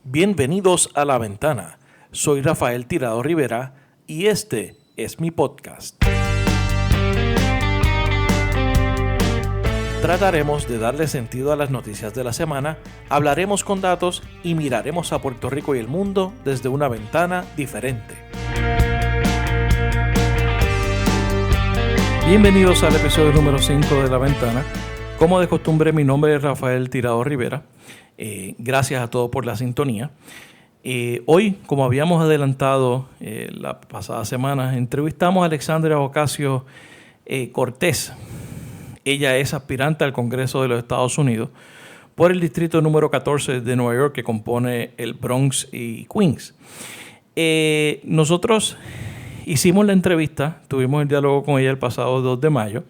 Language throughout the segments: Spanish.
Bienvenidos a La Ventana. Soy Rafael Tirado Rivera y este es mi podcast. Trataremos de darle sentido a las noticias de la semana, hablaremos con datos y miraremos a Puerto Rico y el mundo desde una ventana diferente. Bienvenidos al episodio número 5 de La Ventana. Como de costumbre, mi nombre es Rafael Tirado Rivera. Gracias a todos por la sintonía. Hoy, como habíamos adelantado la pasada semana, entrevistamos a Alexandria Ocasio-Cortez. Ella es aspirante al Congreso de los Estados Unidos por el distrito número 14 de Nueva York, que compone el Bronx y Queens. Nosotros hicimos la entrevista, tuvimos el diálogo con ella el pasado 2 de mayo.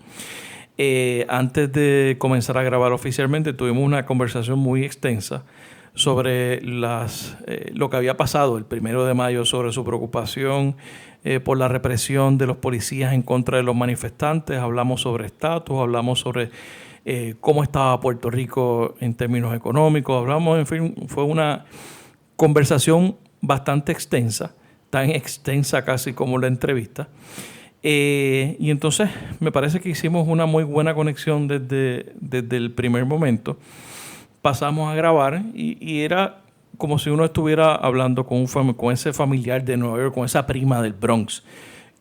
Antes de comenzar a grabar oficialmente, tuvimos una conversación muy extensa sobre lo que había pasado el 1 de mayo, sobre su preocupación por la represión de los policías en contra de los manifestantes. Hablamos sobre estatus, hablamos sobre cómo estaba Puerto Rico en términos económicos. Hablamos, en fin, fue una conversación bastante extensa, tan extensa casi como la entrevista. Y entonces me parece que hicimos una muy buena conexión desde el primer momento. Pasamos a grabar y era como si uno estuviera hablando con ese familiar de Nueva York, con esa prima del Bronx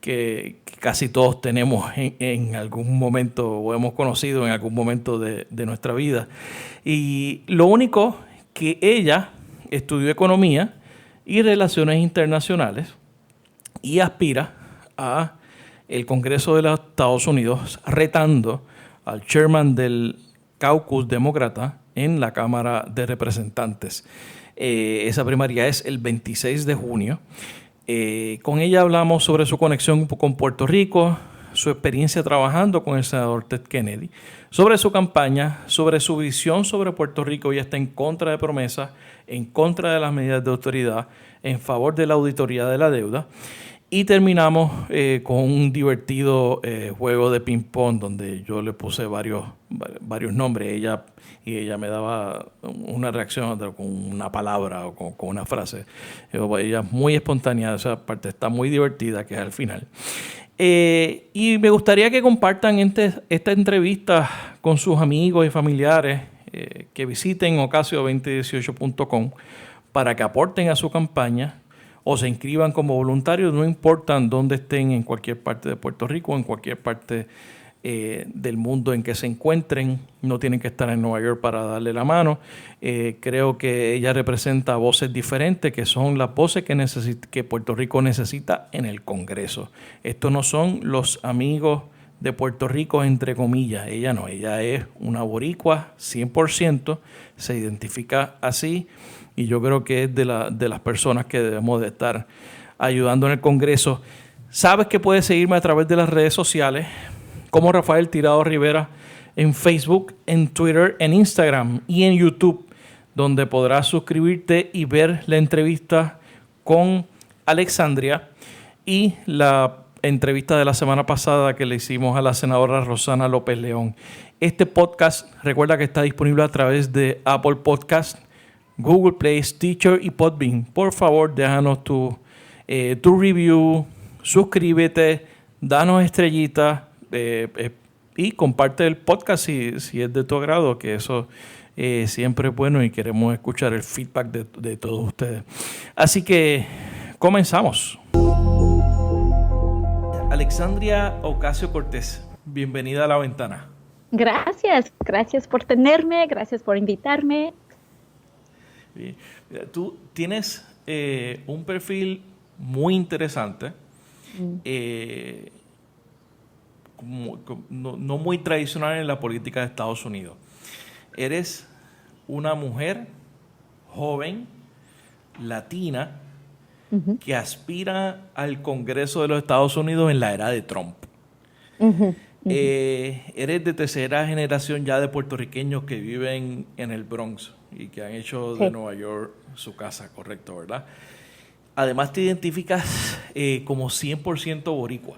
que casi todos tenemos en algún momento o hemos conocido en algún momento de nuestra vida. Y lo único que ella estudió economía y relaciones internacionales y aspira a el Congreso de los Estados Unidos, retando al chairman del caucus demócrata en la Cámara de Representantes. Esa primaria es el 26 de junio. Con ella hablamos sobre su conexión con Puerto Rico, su experiencia trabajando con el senador Ted Kennedy, sobre su campaña, sobre su visión sobre Puerto Rico. Ella está en contra de promesas, en contra de las medidas de austeridad, en favor de la auditoría de la deuda. Y terminamos con un divertido juego de ping-pong donde yo le puse varios nombres. Ella me daba una reacción con una palabra o con una frase. Ella es muy espontánea, esa parte está muy divertida, que es al final. Y me gustaría que compartan esta entrevista con sus amigos y familiares, que visiten ocasio2018.com para que aporten a su campaña o se inscriban como voluntarios, no importan dónde estén, en cualquier parte de Puerto Rico, en cualquier parte del mundo en que se encuentren. No tienen que estar en Nueva York para darle la mano. Creo que ella representa voces diferentes, que son las voces que Puerto Rico necesita en el Congreso. Estos no son los amigos de Puerto Rico, entre comillas. Ella no, ella es una boricua 100%, se identifica así. Y yo creo que es de las personas que debemos de estar ayudando en el Congreso. Sabes que puedes seguirme a través de las redes sociales como Rafael Tirado Rivera en Facebook, en Twitter, en Instagram y en YouTube, donde podrás suscribirte y ver la entrevista con Alexandria y la entrevista de la semana pasada que le hicimos a la senadora Rosana López León. Este podcast, recuerda que está disponible a través de Apple Podcast, Google Play, Stitcher y Podbean. Por favor, déjanos tu review, suscríbete, danos estrellitas y comparte el podcast si es de tu agrado, que eso siempre es bueno y queremos escuchar el feedback de todos ustedes. Así que comenzamos. Alexandria Ocasio-Cortez, bienvenida a La Ventana. Gracias por tenerme, gracias por invitarme. Tú tienes un perfil muy interesante, no muy tradicional en la política de Estados Unidos. Eres una mujer joven, latina, que aspira al Congreso de los Estados Unidos en la era de Trump. Eres de tercera generación ya de puertorriqueños que viven en el Bronx y que han hecho de Nueva York su casa, correcto, ¿verdad? Además te identificas como 100% boricua.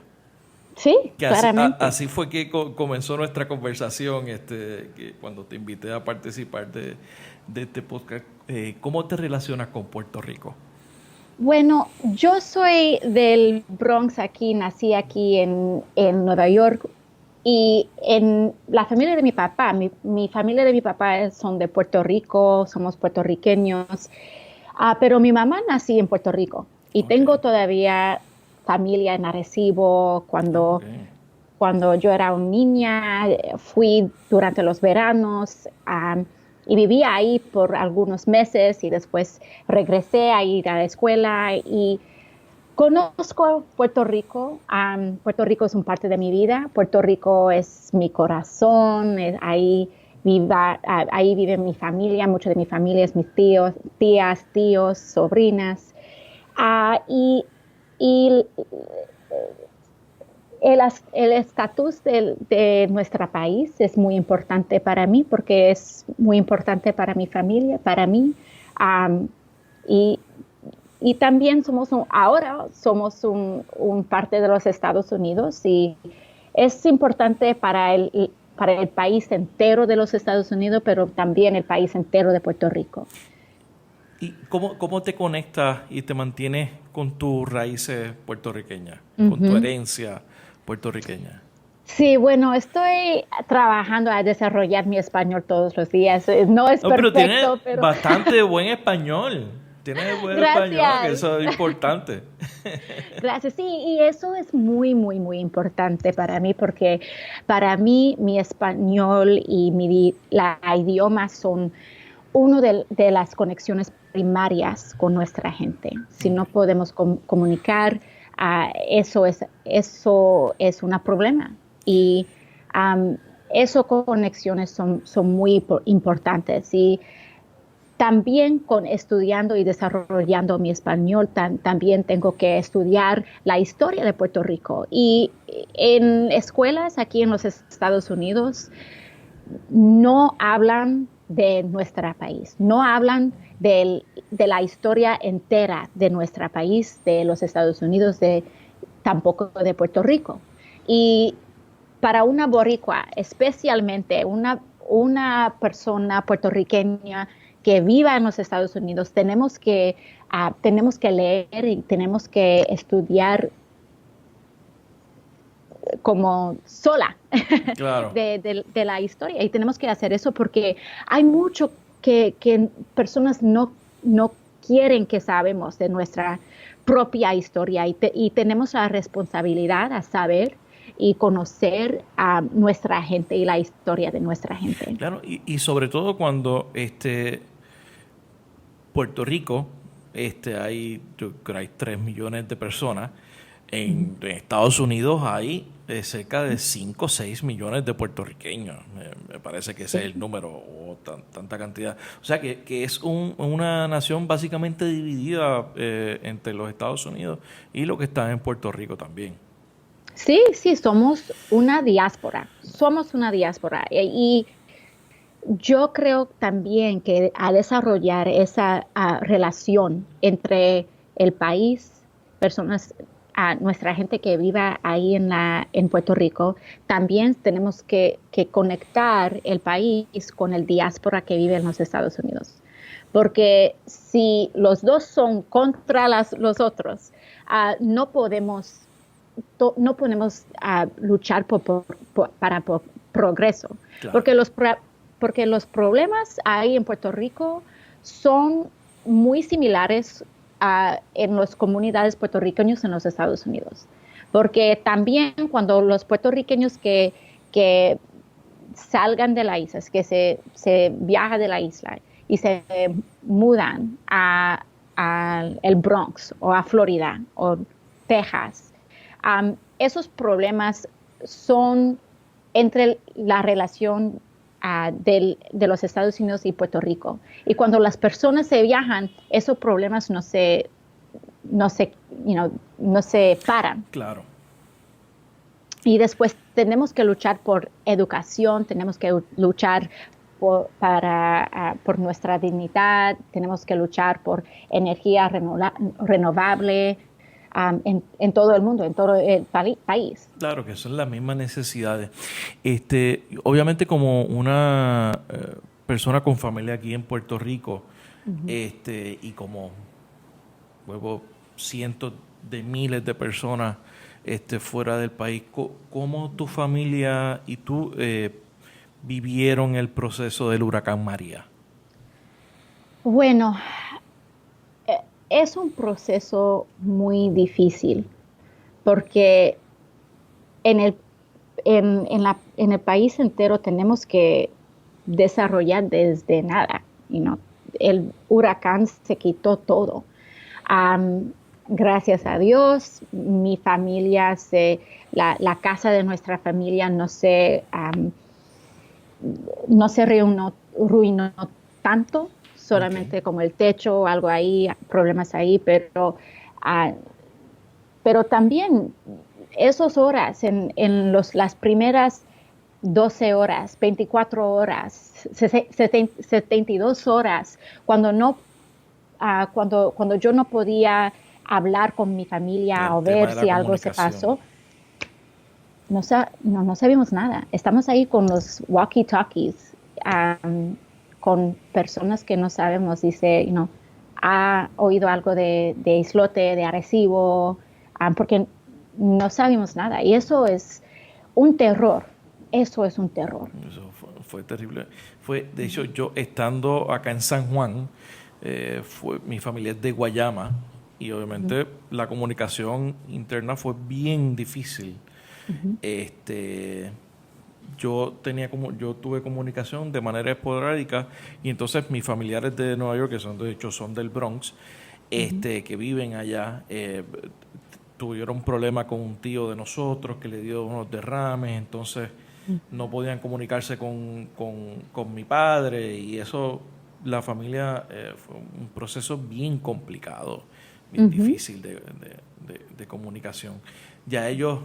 Sí, claramente. Así fue que comenzó nuestra conversación que cuando te invité a participar de este podcast. ¿Cómo te relacionas con Puerto Rico? Bueno, yo soy del Bronx aquí, nací aquí en Nueva York y en la familia de mi papá, mi familia de mi papá son de Puerto Rico, somos puertorriqueños, pero mi mamá nací en Puerto Rico y Ok, tengo todavía familia en Arecibo. ok. Cuando yo era una niña, fui durante los veranos, y viví ahí por algunos meses y después regresé a ir a la escuela y conozco Puerto Rico. Puerto Rico es un parte de mi vida. Puerto Rico es mi corazón. Ahí vive mi familia. Mucho de mi familia es mis tíos, tías, tíos, sobrinas. Y el estatus de nuestro país es muy importante para mí porque es muy importante para mi familia, para mí. Am, y, y también ahora somos un parte de los Estados Unidos y es importante para el país entero de los Estados Unidos, pero también el país entero de Puerto Rico. ¿Y cómo te conectas y te mantienes con tus raíces puertorriqueñas, con tu Ujú. herencia puertorriqueña? Sí, bueno, estoy trabajando a desarrollar mi español todos los días. No es No, pero tienes perfecto, pero bastante buen español. Tienes buen español, que gracias. eso es importante. Gracias. Sí, y eso es muy, muy, muy importante para mí porque para mí mi español y la idioma son uno de las conexiones primarias con nuestra gente. Si no Ok. podemos comunicar, eso es un problema. Y um, esas conexiones son muy importantes. Y también con estudiando y desarrollando mi español, también tengo que estudiar la historia de Puerto Rico. Y en escuelas aquí en los Estados Unidos no hablan de nuestro país, no hablan de la historia entera de nuestro país, de los Estados Unidos, tampoco de Puerto Rico. Y para una boricua, especialmente una persona puertorriqueña que viva en los Estados Unidos, tenemos que leer y tenemos que estudiar como sola Claro. de la historia. Y tenemos que hacer eso porque hay mucho que personas no quieren que sabemos de nuestra propia historia y tenemos la responsabilidad a saber y conocer a nuestra gente y la historia de nuestra gente. Claro, y sobre todo cuando Puerto Rico, yo creo que hay 3 millones de personas. Ujú. En Estados Unidos hay cerca de 5 o 6 millones de puertorriqueños. Me parece que ese es Sí. el número o tanta cantidad. O sea que es una nación básicamente dividida entre los Estados Unidos y lo que está en Puerto Rico también. Sí, sí, somos una diáspora y yo creo también que a desarrollar esa relación entre el país, personas, a nuestra gente que viva ahí en Puerto Rico, también tenemos que conectar el país con el diáspora que vive en los Estados Unidos. Porque si los dos son contra los otros, no podemos, no podemos luchar para progreso. Claro, Porque porque los problemas ahí en Puerto Rico son muy similares en las comunidades puertorriqueños en los Estados Unidos. Porque también cuando los puertorriqueños que salgan de la isla, que se viaja de la isla y se mudan a el Bronx o a Florida o Texas, esos problemas son entre la relación de los Estados Unidos y Puerto Rico. Y cuando las personas se viajan, esos problemas no se, no se paran. claro. Y después tenemos que luchar por educación, tenemos que luchar por nuestra dignidad, tenemos que luchar por energía renovable, en todo el mundo, en todo el país. Claro que son las mismas necesidades. Obviamente como una persona con familia aquí en Puerto Rico, y como hubo cientos de miles de personas fuera del país. ¿Cómo tu familia y tú vivieron el proceso del huracán María? Bueno, es un proceso muy difícil porque en el, en el país entero tenemos que desarrollar desde nada. El huracán se quitó todo. Um, Gracias a Dios, mi familia, la casa de nuestra familia no se ruinó tanto, solamente Okay. como el techo, algo ahí, problemas ahí, uh, pero también esas horas, las primeras 12 horas, 24 horas, 72 horas, cuando yo no podía hablar con mi familia El o tema ver de la si algo se comunicación. pasó, no sabíamos nada. Estamos ahí con los walkie-talkies, con personas que no sabemos. Dice, ha oído algo de Islote, de Arecibo, porque no sabíamos nada. Y eso es un terror. Eso es un terror. Eso fue terrible. De hecho, yo estando acá en San Juan, mi familia es de Guayama y Ujú, obviamente la comunicación interna fue bien difícil. ujú, Este, yo tuve comunicación de manera esporádica y entonces mis familiares de Nueva York, que de hecho son del Bronx, ujú, que viven allá, tuvieron un problema con un tío de nosotros que le dio unos derrames, entonces no podían comunicarse con mi padre y eso, la familia, fue un proceso bien complicado, bien ujú. difícil de comunicación. Ya ellos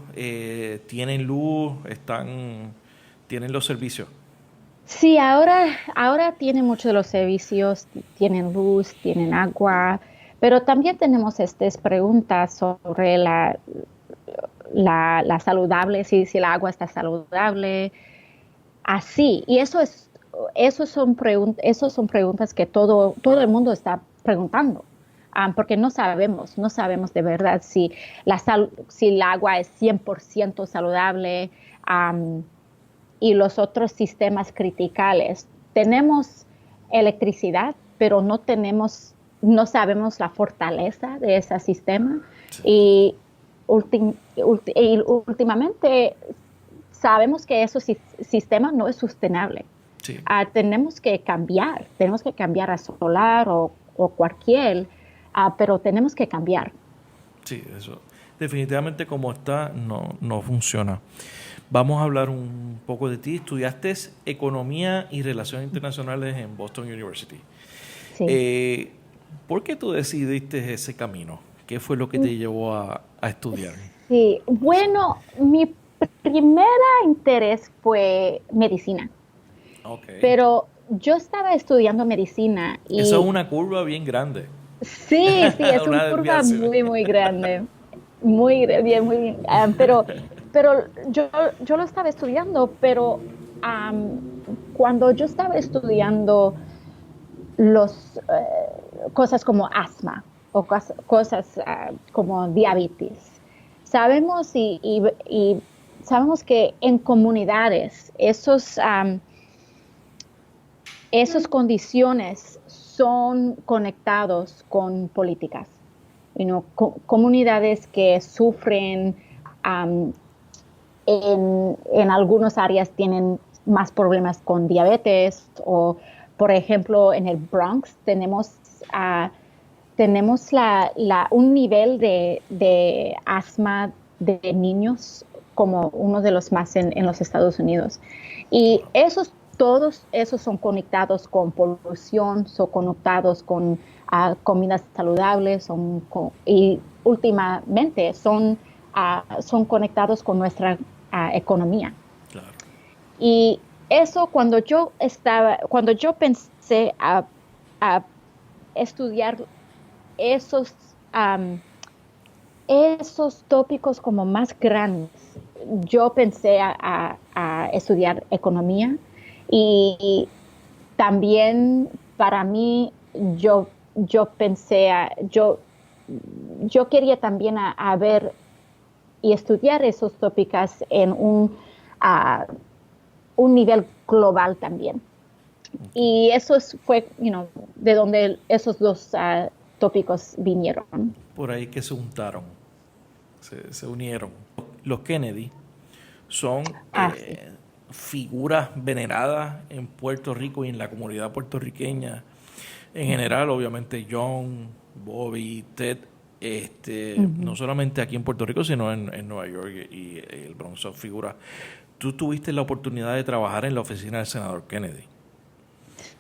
tienen luz, tienen los servicios. Sí, ahora tienen muchos de los servicios, tienen luz, tienen agua, pero también tenemos estas preguntas sobre la saludable, si el agua está saludable, así. Y esos son preguntas que todo el mundo está preguntando, porque no sabemos de verdad si el agua es 100% saludable. Y los otros sistemas criticales. Tenemos electricidad, pero no sabemos la fortaleza de ese sistema Sí, y, y últimamente sabemos que ese sistema no es sostenible. sí, Tenemos que cambiar a solar o cualquier, pero tenemos que cambiar. sí, eso. Definitivamente como está, no funciona. Vamos a hablar un poco de ti. Estudiaste Economía y Relaciones Internacionales en Boston University. Sí. Eh, ¿Por qué tú decidiste ese camino? ¿Qué fue lo que te llevó a estudiar Sí, eso? bueno, mi primera interés fue medicina, Ok. pero yo estaba estudiando medicina Eso es y una curva bien grande. sí, es una Una curva desviación. muy grande, bien, muy bien, pero yo lo estaba estudiando, pero am, cuando yo estaba estudiando cosas como asma o cosas como diabetes. Sabemos y sabemos que en comunidades esas condiciones son conectados con políticas. Comunidades que sufren um, en algunas áreas tienen más problemas con diabetes o, por ejemplo, en el Bronx uh, tenemos un nivel de asma de niños como uno de los más en los Estados Unidos. Y Wow. todos esos son conectados con polución, son conectados con comidas saludables y últimamente son conectados con nuestra economía. Claro. Y eso cuando yo pensé a estudiar esos, um, esos tópicos como más grandes, yo pensé a estudiar economía y también para mí yo pensé, yo quería también a ver y estudiar esos tópicos en un nivel global también. Y eso fue, de donde esos dos tópicos vinieron. Por ahí que se juntaron, se unieron. Los Kennedy son Sí. figuras veneradas en Puerto Rico y en la comunidad puertorriqueña en general, obviamente John, Bobby, Ted, no solamente aquí en Puerto Rico, sino en Nueva York y el Bronx, son figuras. Tú tuviste la oportunidad de trabajar en la oficina del senador Kennedy.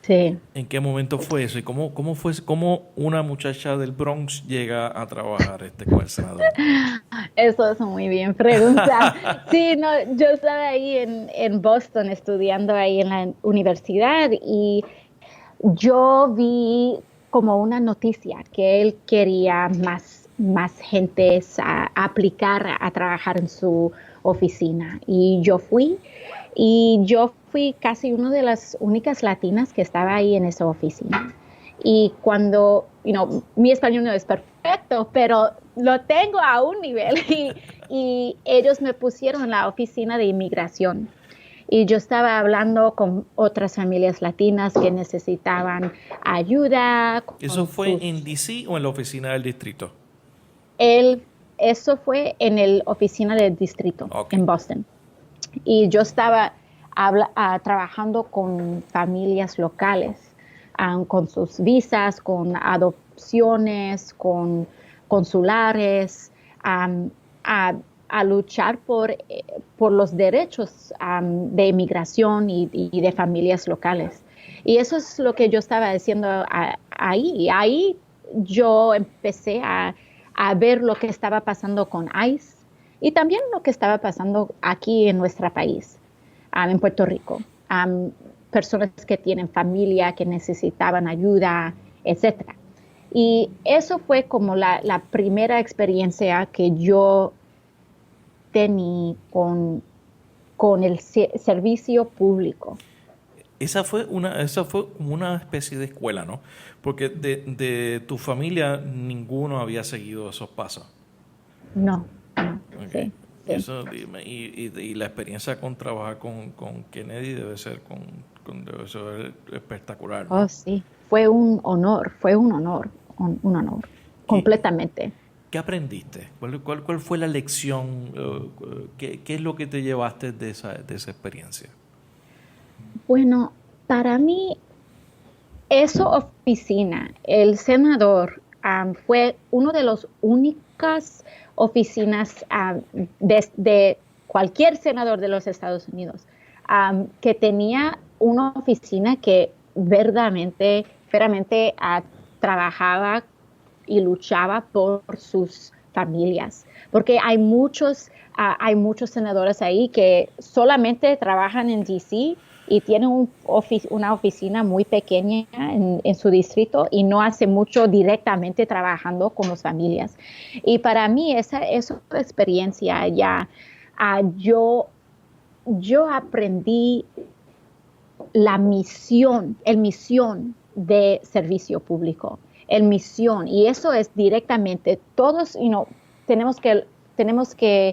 Sí. ¿En qué momento fue eso? ¿Y cómo una muchacha del Bronx llega a trabajar con el senador? Eso es muy bien pregunta. Sí, no, yo estaba ahí en Boston estudiando ahí en la universidad y yo vi como una noticia que él quería más gentes a aplicar a trabajar en su oficina. Y yo fui casi una de las únicas latinas que estaba ahí en esa oficina. Y cuando, mi español no es perfecto, pero lo tengo a un nivel y ellos me pusieron en la oficina de inmigración. Y yo estaba hablando con otras familias latinas que necesitaban ayuda ¿Eso con fue en DC o en la oficina del distrito? él, eso fue en la oficina del distrito Ok. en Boston. Y yo estaba trabajando con familias locales, con sus visas, con adopciones, con consulares, a, a luchar por los derechos de inmigración y de familias locales. Y eso es lo que yo estaba diciendo ahí. Y ahí yo empecé a ver lo que estaba pasando con ICE y también lo que estaba pasando aquí en nuestro país, en Puerto Rico. Personas que tienen familia, que necesitaban ayuda, etcétera. Y eso fue como la primera experiencia que yo tenía con el servicio público. Esa fue como una especie de escuela, ¿no? Porque de tu familia ninguno había seguido esos pasos. No, no, Okay. sí, Y sí. eso y la experiencia con trabajar con Kennedy debe ser espectacular, Oh, ¿no? sí, fue un honor, ¿Qué, completamente. qué aprendiste? ¿Cuál fue la lección? ¿Qué es lo que te llevaste de esa experiencia? Bueno, para mí, esa oficina, el senador, fue una de las únicas oficinas de cualquier senador de los Estados Unidos que tenía una oficina que verdaderamente trabajaba y luchaba por sus familias, porque hay muchos senadores ahí que solamente trabajan en DC y tienen una oficina muy pequeña en su distrito y no hace mucho directamente trabajando con las familias. Y para mí esa experiencia ya, yo aprendí el misión de servicio público, el misión, y eso es directamente, todos, tenemos que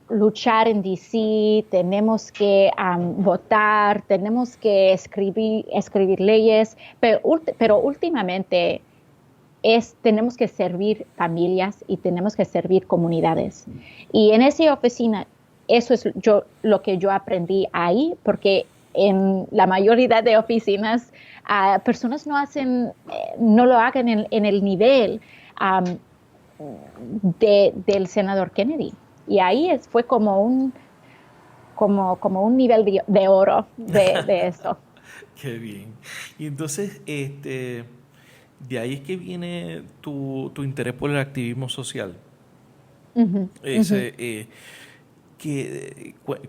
luchar en DC, tenemos que votar, tenemos que escribir leyes, pero últimamente tenemos que servir familias y tenemos que servir comunidades. Y en esa oficina, eso es lo que yo aprendí ahí, porque en la mayoría de oficinas, personas no lo hagan en el nivel um, del senador Kennedy. Y ahí fue como un nivel de oro de eso. Qué bien. Y entonces, de ahí es que viene tu interés por el activismo social. Ujú, ujú. Ese,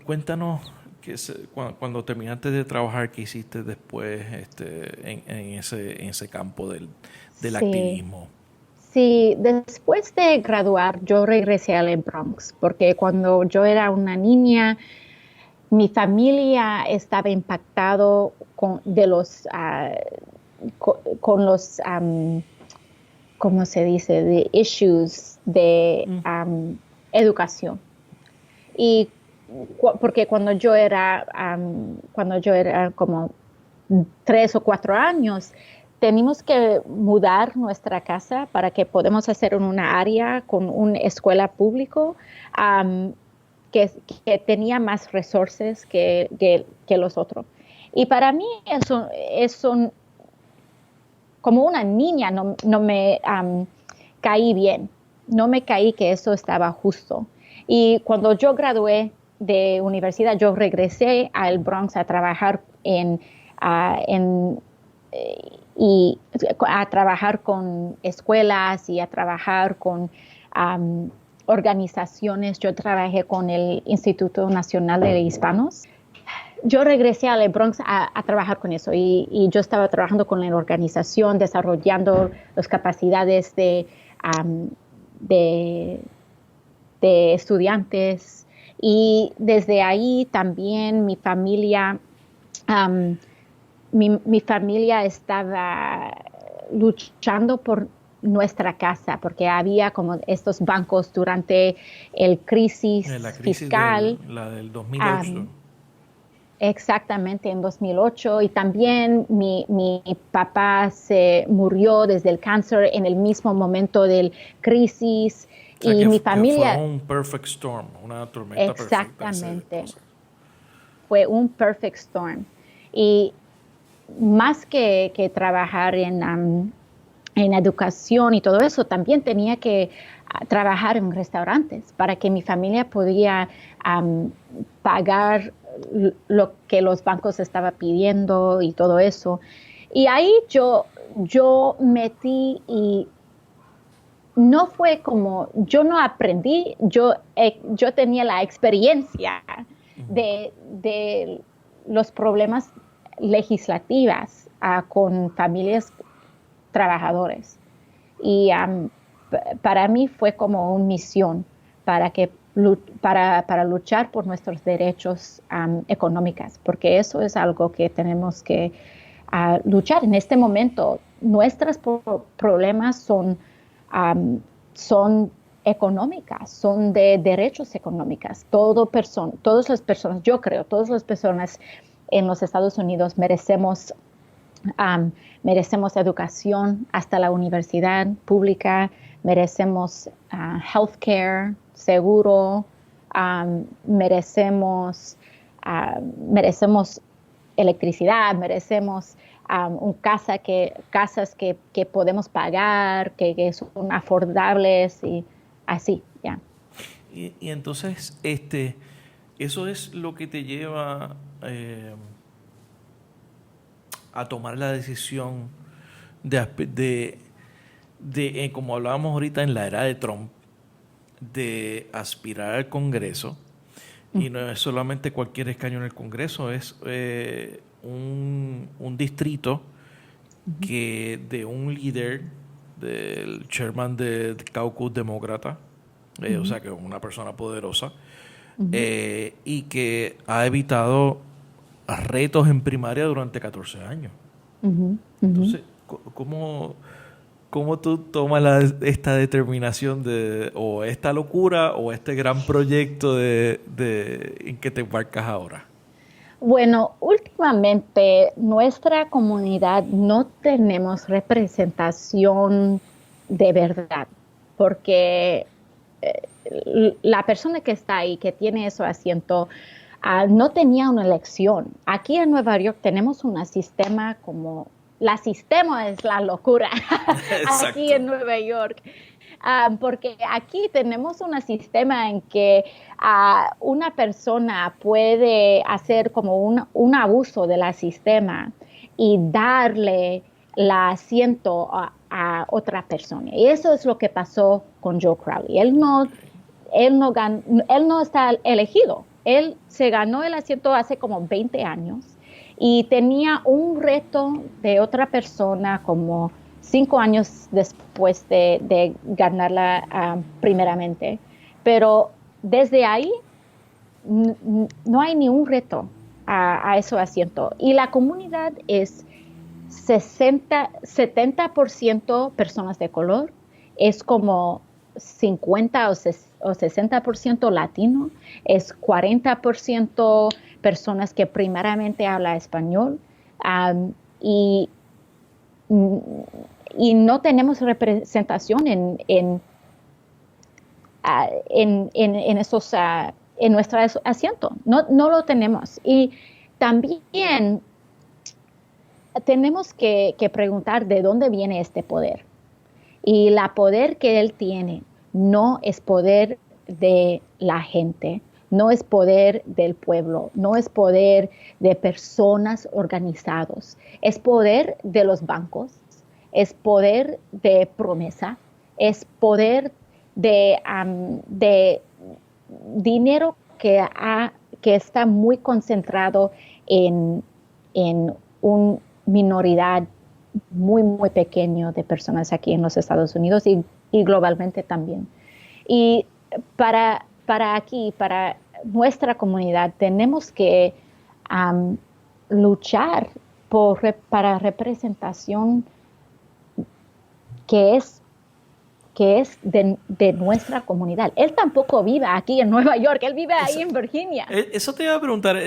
cuéntanos cuando terminaste de trabajar, qué hiciste después en ese campo del Sí. activismo. Sí, después de graduar, yo regresé al Bronx, porque cuando yo era una niña, mi familia estaba impactado con los, ¿cómo se dice?, de issues de educación. Y porque cuando yo era como 3 o 4 años, tenemos que mudar nuestra casa para que podamos hacer en una área con una escuela pública que tenía más recursos que los otros. Y para mí eso como una niña no me caí bien, no me caí que eso estaba justo. Y cuando yo gradué de universidad, yo regresé al Bronx a trabajar y a trabajar con escuelas y a trabajar con organizaciones. Yo trabajé con el Instituto Nacional de Hispanos. Yo regresé al Bronx a trabajar con eso y yo estaba trabajando con la organización, desarrollando las capacidades de estudiantes, y desde ahí también mi familia estaba luchando por nuestra casa, porque había como estos bancos durante la crisis fiscal. La del 2008. Exactamente, en 2008. Y también mi papá se murió desde el cáncer en el mismo momento del crisis. O sea, y mi familia... Fue un perfect storm, una tormenta perfecta. Exactamente. Fue un perfect storm. Y más que trabajar en educación y todo eso, también tenía que trabajar en restaurantes para que mi familia podía pagar lo que los bancos estaban pidiendo y todo eso. Y ahí yo metí, y no fue como, yo no aprendí, yo tenía la experiencia de los problemas legislativos con familias trabajadores. Y para mí fue como una misión para luchar por nuestros derechos económicos, porque eso es algo que tenemos que luchar. En este momento, nuestros problemas son económicas, son de derechos económicos. Todas las personas, yo creo, todas las personas en los Estados Unidos merecemos educación hasta la universidad pública, merecemos healthcare seguro, merecemos electricidad, merecemos casas que podemos pagar, que son afordables y así, ya. Y entonces, eso es lo que te lleva a tomar la decisión de como hablábamos ahorita en la era de Trump, de aspirar al Congreso. Y no es solamente cualquier escaño en el Congreso, es un distrito que de un líder, del chairman del caucus demócrata, o sea que es una persona poderosa, y que ha evitado retos en primaria durante 14 años. Entonces, ¿cómo tú tomas esta determinación o esta locura o este gran proyecto en que te embarcas ahora? Bueno, últimamente nuestra comunidad no tenemos representación de verdad, porque la persona que está ahí, que tiene ese asiento, no tenía una elección. Aquí en Nueva York tenemos un sistema como... La sistema es la locura aquí en Nueva York. Porque aquí tenemos un sistema en que una persona puede hacer como un abuso del sistema y darle el asiento a otra persona. Y eso es lo que pasó con Joe Crowley. Él no está elegido. Él se ganó el asiento hace como 20 años y tenía un reto de otra persona como 5 años después de ganarla primeramente. Pero desde ahí no hay ni un reto a ese asiento. Y la comunidad es 70% personas de color, es como 50 o 60% latino, es 40% personas que primeramente hablan español, y no tenemos representación en nuestro asiento. No lo tenemos. Y también tenemos que preguntar de dónde viene este poder. Y la poder que él tiene no es poder de la gente, no es poder del pueblo, no es poder de personas organizadas, es poder de los bancos, es poder de promesa, es poder de dinero que está muy concentrado en una minoridad muy, muy pequeño de personas aquí en los Estados Unidos y globalmente también. Y para nuestra comunidad, tenemos que luchar para representación que es de nuestra comunidad. Él tampoco vive aquí en Nueva York, él vive ahí en Virginia. Eso te iba a preguntar.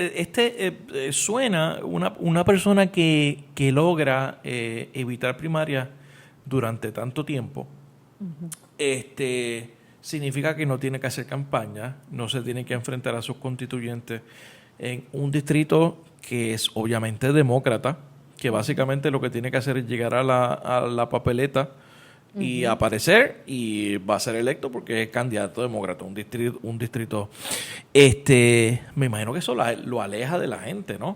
Suena una persona que logra evitar primarias durante tanto tiempo. Uh-huh. Significa que no tiene que hacer campaña, no se tiene que enfrentar a sus constituyentes en un distrito que es obviamente demócrata, que básicamente lo que tiene que hacer es llegar a la papeleta y aparecer, y va a ser electo porque es candidato demócrata, un distrito. Me imagino que eso lo aleja de la gente, ¿no?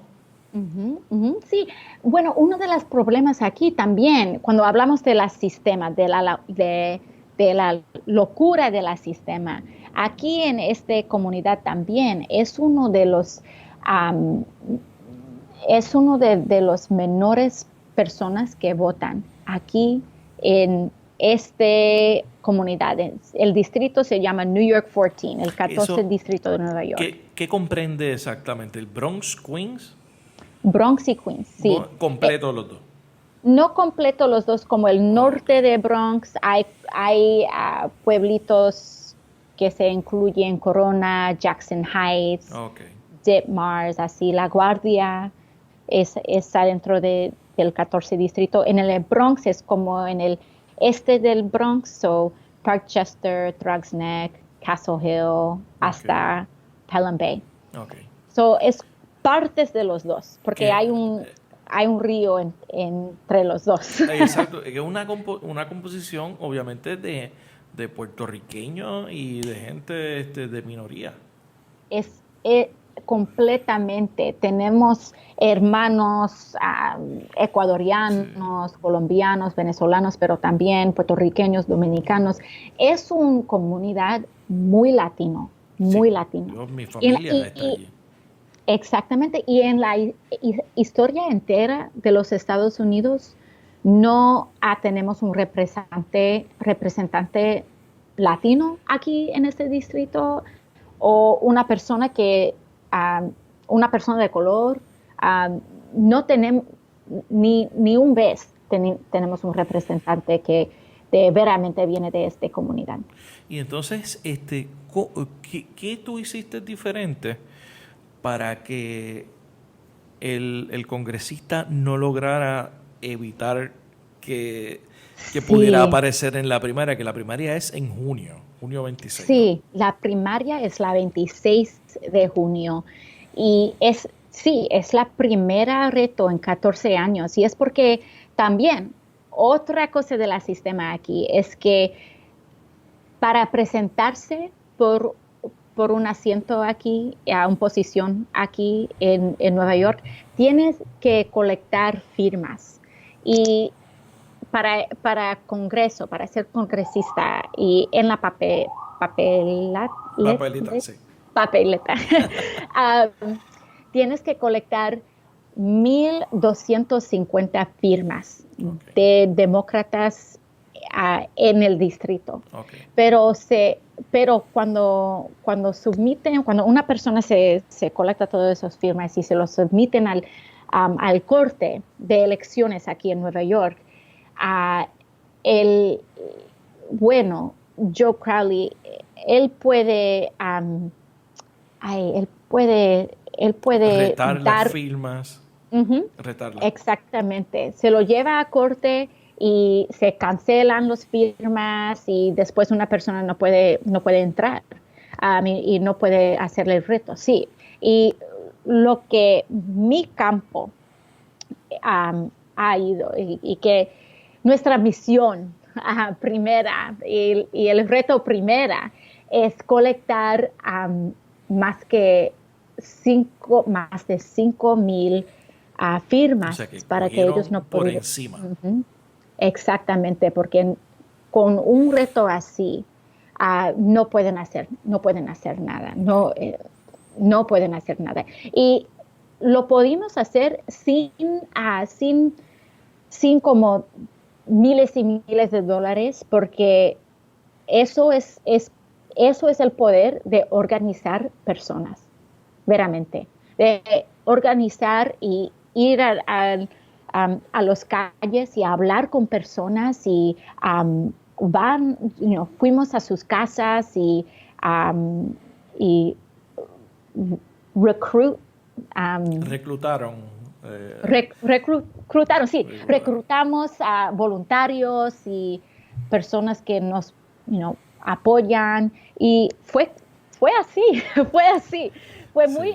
Sí, bueno, uno de los problemas aquí también, cuando hablamos de la sistema, de la locura de la sistema, aquí en esta comunidad también es uno de los menores personas que votan aquí en esta comunidad. El distrito se llama New York 14, el 14 distrito de Nueva York. ¿Qué comprende exactamente? ¿El Bronx, Queens? Bronx y Queens, sí. ¿Completo los dos? No completo los dos, como el norte de Bronx, hay pueblitos que se incluyen Corona, Jackson Heights, Ditmars, así. La Guardia está dentro del 14 distrito. En el Bronx es como en el este del Bronx, so Parkchester, Thrugs Neck, Castle Hill, hasta Pelham Bay. So es partes de los dos, porque hay un río entre los dos. Exacto, es una composición obviamente de puertorriqueños y de gente de minoría. Es completamente. Tenemos hermanos ecuatorianos, colombianos, venezolanos, pero también puertorriqueños, dominicanos. Es una comunidad muy latino, muy latino. Mi familia está allí. Exactamente, y en la historia entera de los Estados Unidos no tenemos un representante latino aquí en este distrito, o una persona una persona de color. No tenemos ni un vez tenemos un representante que verdaderamente viene de esta comunidad. Y entonces, ¿qué tú hiciste diferente para que el congresista no lograra evitar que pudiera aparecer en la primaria, que la primaria es en junio 26? Sí, la primaria es la 26 de junio y es la primera reto en 14 años, y es porque también otra cosa del sistema aquí es que para presentarse por un asiento aquí, a una posición aquí en Nueva York, tienes que colectar firmas. Y para Congreso, para ser congresista, y en la papeleta, tienes que colectar 1,250 firmas de demócratas en el distrito. Pero cuando una persona se colecta todas esas firmas y se los submiten al corte de elecciones aquí en Nueva York, el Joe Crowley, él puede, él puede Retar las dar. firmas. Retarlas. Exactamente. Se lo lleva a corte y se cancelan las firmas y después una persona no puede entrar y no puede hacerle el reto. Sí. Y lo que mi campo ha ido y que nuestra misión primera y el reto primera es colectar más de 5,000 firmas, O sea, que para que ellos no por pudieran. encima. Exactamente, porque con un reto así no pueden hacer nada, no pueden hacer nada. Y lo pudimos hacer sin como miles y miles de dólares, porque eso es el poder de organizar personas, veramente, de organizar y ir a las calles y hablar con personas y fuimos a sus casas y Reclutaron. Reclutamos a voluntarios y personas que nos apoyan y fue así, fue así. Fue muy,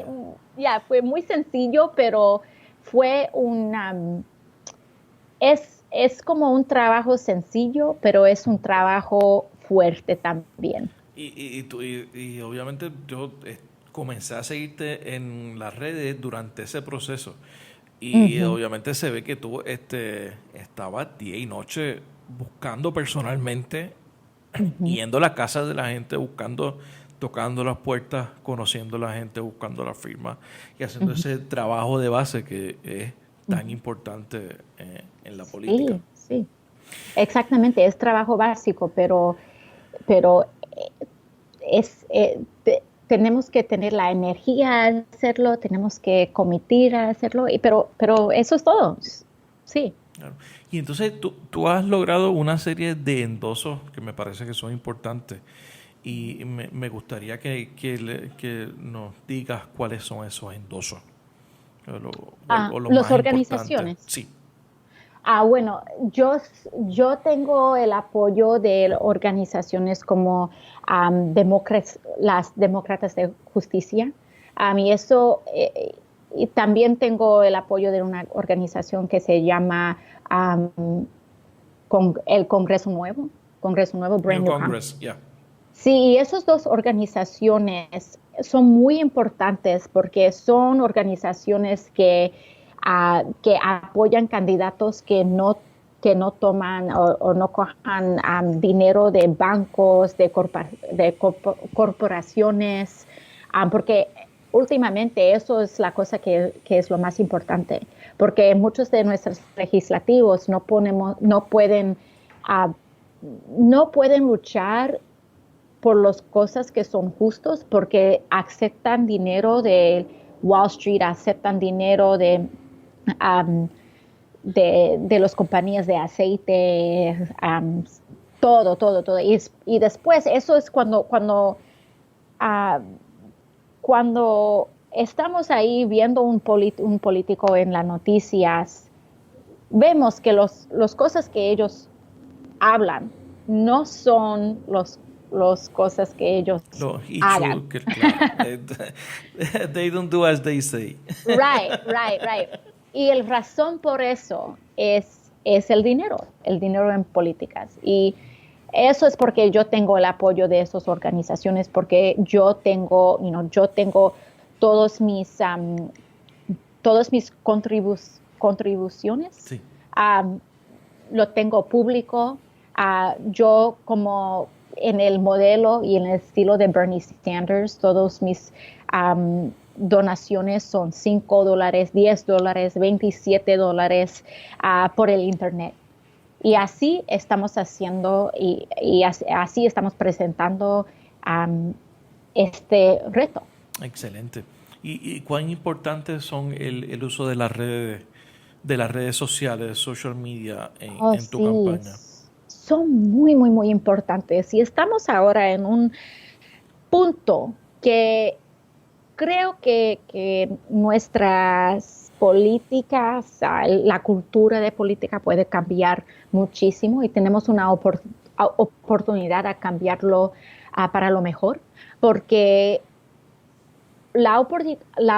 Sí. fue muy sencillo, pero fue es como un trabajo sencillo, pero es un trabajo fuerte también. Y obviamente yo comencé a seguirte en las redes durante ese proceso. Y Ujú, obviamente se ve que tú estabas día y noche buscando personalmente, ujú, yendo a la casa de la gente, buscando, tocando las puertas, conociendo a la gente, buscando la firma y haciendo ujú, ese trabajo de base que es tan ujú. importante en la política. Sí, sí, exactamente, es trabajo básico, pero tenemos que tener la energía a hacerlo, tenemos que comitir a hacerlo, pero eso es todo. Sí. Claro. Y entonces tú has logrado una serie de endosos que me parece que son importantes y me gustaría que nos digas cuáles son esos endosos o los Las más importantes. organizaciones. Sí. Bueno, yo tengo el apoyo de organizaciones como las Demócratas de Justicia. Y eso, y también tengo el apoyo de una organización que se llama el Congreso Nuevo, New Brand New Congress. Congress, ya. Sí, esas dos organizaciones son muy importantes porque son organizaciones que apoyan candidatos que no toman o no cojan dinero de bancos, de corporaciones, porque últimamente eso es la cosa que es lo más importante, porque muchos de nuestros legislativos ah, no pueden luchar por las cosas que son justos porque aceptan dinero de Wall Street, aceptan dinero um, de las compañías de aceite, todo. Y después, eso es uh, cuando estamos ahí viendo un político en las noticias, vemos que las cosas que ellos hablan no son las cosas que ellos Los hagan. hechos, que claro. They don't do as they say. Right. Y el razón por eso es el dinero en políticas. Y eso es porque yo tengo el apoyo de esas organizaciones, porque yo tengo todos mis, todos mis contribuciones. Sí. Lo tengo público. Yo como en el modelo y en el estilo de Bernie Sanders, todos mis donaciones son $5, $10, $27 por el Internet. Y así estamos haciendo y así estamos presentando este reto. Excelente. ¿Y cuán importantes son el uso de las redes sociales, de social media Oh, en tu sí, campaña? son muy, muy, muy importantes. Y estamos ahora en un punto que creo que nuestras políticas, la cultura de política puede cambiar muchísimo y tenemos una oportunidad a cambiarlo para lo mejor, porque la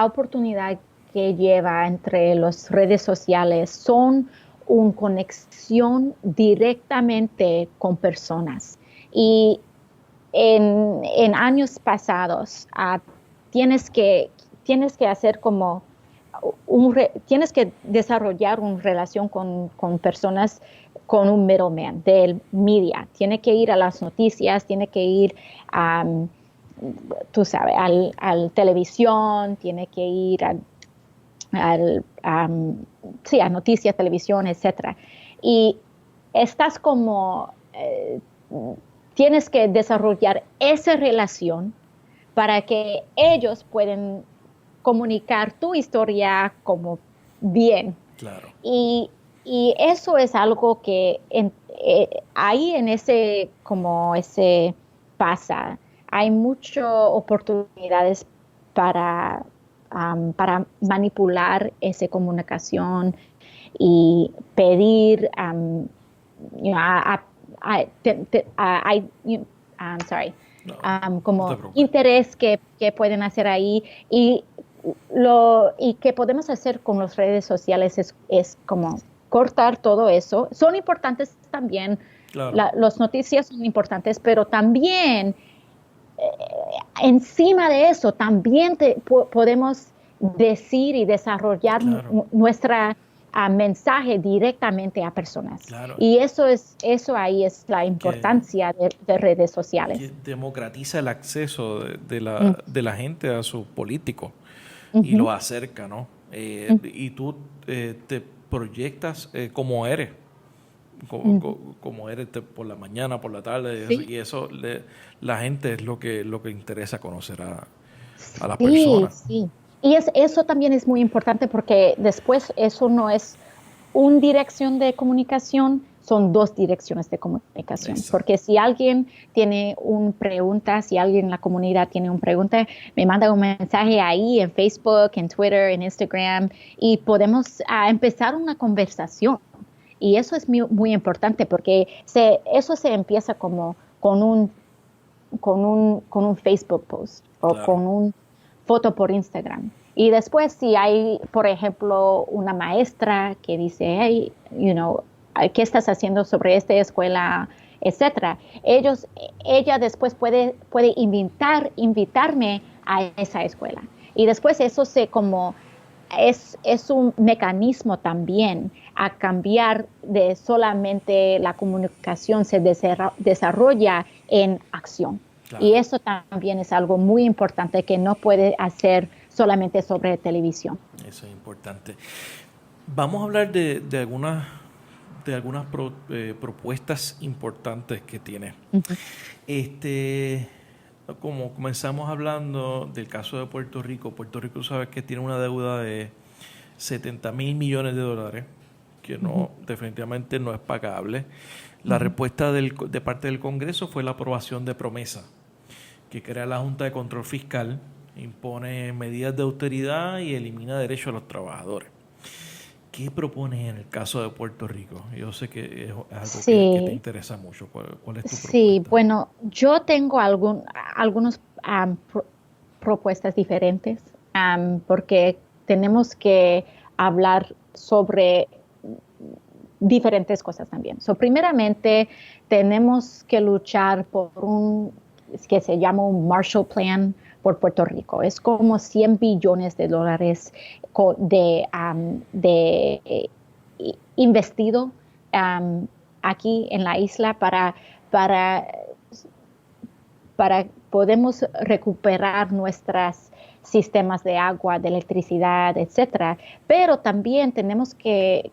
oportunidad que lleva entre las redes sociales son una conexión directamente con personas. Y en años pasados tienes que, tienes que hacer como tienes que desarrollar una relación con personas con un middleman del media. Tiene que ir a las noticias, tiene que ir a, tú sabes, al televisión, tiene que ir sí, a noticias, televisión, etcétera. Y estás como, tienes que desarrollar esa relación para que ellos puedan comunicar tu historia como bien. Claro, Y, y eso es algo que ahí en ese, como ese pasa, hay muchas oportunidades para, para manipular esa comunicación y pedir you know, I'm sorry, no, no te como preocupes. interés que pueden hacer ahí y que podemos hacer con las redes sociales es como cortar todo eso. Son importantes también, Claro, las noticias son importantes, pero también encima de eso, también podemos decir y desarrollar claro, nuestra mensaje directamente a personas. claro. Y eso ahí es la Que, importancia de redes que sociales. democratiza el acceso Mm, de la gente a sus políticos y ujú, lo acerca, ¿no? mm, Y tú te proyectas como eres, mm. como eres por la mañana, por la tarde, Sí, y eso la gente es lo que interesa conocer a la sí, persona. sí. Y eso también es muy importante porque después eso no es una dirección de comunicación, son dos direcciones de comunicación. Exacto. Porque si alguien tiene una pregunta, si alguien en la comunidad tiene una pregunta, me manda un mensaje ahí en Facebook, en Twitter, en Instagram y podemos empezar una conversación. Y eso es muy, muy importante porque eso se empieza como con un Facebook post o Claro, con una foto por Instagram. Y después si hay, por ejemplo, una maestra que dice, hey, ¿qué estás haciendo sobre esta escuela? Etcétera. Ella después puede invitarme a esa escuela. Y después eso es un mecanismo también a cambiar de solamente la comunicación se desarrolla en acción. Y claro. eso también es algo muy importante que no puede hacer solamente sobre televisión. Eso es importante. Vamos a hablar de algunas propuestas importantes que tiene. Ujú, Este, como comenzamos hablando del caso de Puerto Rico sabes que tiene una deuda de 70.000 millones de dólares, que ujú, no, definitivamente no es pagable. La ujú. respuesta de parte del Congreso fue la aprobación de promesa, que crea la Junta de Control Fiscal, impone medidas de austeridad y elimina derechos a los trabajadores. ¿Qué propones en el caso de Puerto Rico? Yo sé que es algo que te Sí, interesa mucho. ¿Cuál es tu sí, propuesta? bueno, yo tengo algunas propuestas diferentes porque tenemos que hablar sobre diferentes cosas también. Primeramente, tenemos que luchar por que se llama un Marshall Plan por Puerto Rico. Es como 100 billones de dólares de investido aquí en la isla para, para podemos recuperar nuestros sistemas de agua, de electricidad, etcétera. Pero también tenemos que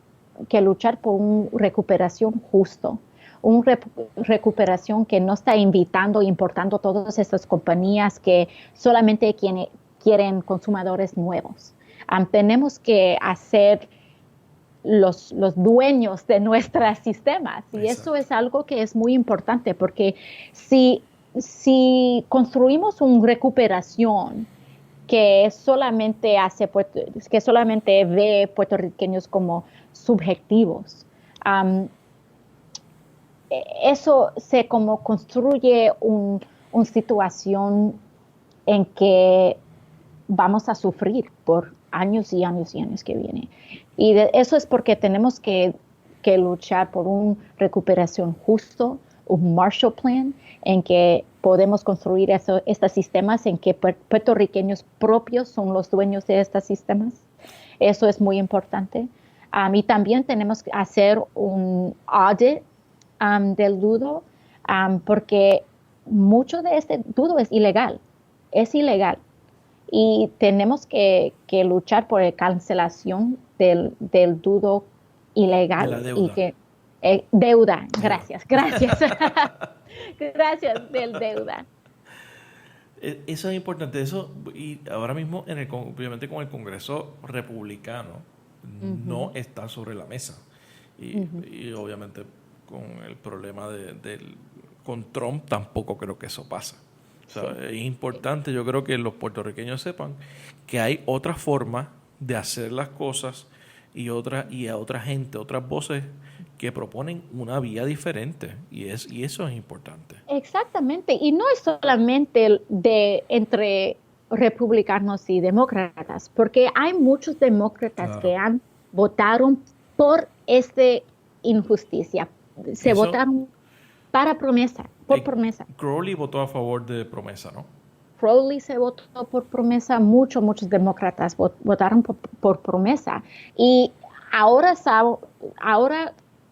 luchar por una recuperación justo, una recuperación que no está invitando e importando todas estas compañías que solamente quieren consumidores nuevos. Tenemos que hacer los dueños de nuestros sistemas. Y eso es algo que es muy importante, porque si construimos una recuperación que solamente ve puertorriqueños como subjetivos, eso se como construye una situación en que vamos a sufrir por años y años y años que vienen. Y eso es porque tenemos que luchar por una recuperación justo, un Marshall Plan, en que podemos construir estos sistemas en que puertorriqueños propios son los dueños de estos sistemas. Eso es muy importante. Y también tenemos que hacer un audit del dudo, porque mucho de este dudo es ilegal. Y tenemos que luchar por la cancelación del dudo ilegal. De la deuda. Y que, deuda, gracias. Gracias del deuda. Eso es importante. Eso, y ahora mismo, obviamente con el Congreso republicano, no está sobre la mesa. Y obviamente con el problema con Trump tampoco creo que eso pasa. O sea, es importante, yo creo que los puertorriqueños sepan que hay otra forma de hacer las cosas y a otra gente, otras voces que proponen una vía diferente, y eso es importante. Exactamente, y no es solamente entre republicanos y demócratas, porque hay muchos demócratas que votaron por esta injusticia. Votaron para promesa, promesa. Crowley votó a favor de promesa, ¿no? Crowley se votó por promesa, muchos demócratas votaron por promesa. Y ahora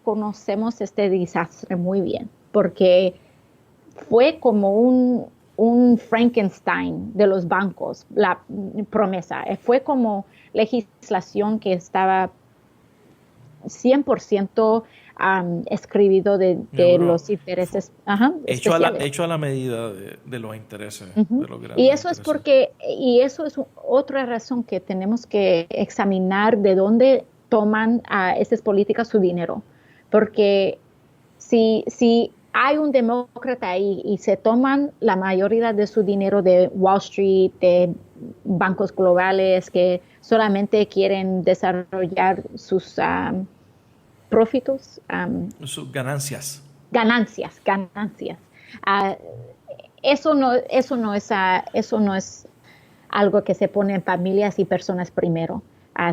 conocemos este desastre muy bien, porque fue como un Frankenstein de los bancos, la promesa. Fue como legislación que estaba 100% escribido de los intereses hecho a la medida de los intereses de los grandes y eso intereses. eso es otra razón que tenemos que examinar de dónde toman estas políticas su dinero, porque si hay un demócrata ahí y se toman la mayoría de su dinero de Wall Street, de bancos globales que solamente quieren desarrollar sus profitos, sus ganancias. Eso no es algo que se pone en familias y personas primero.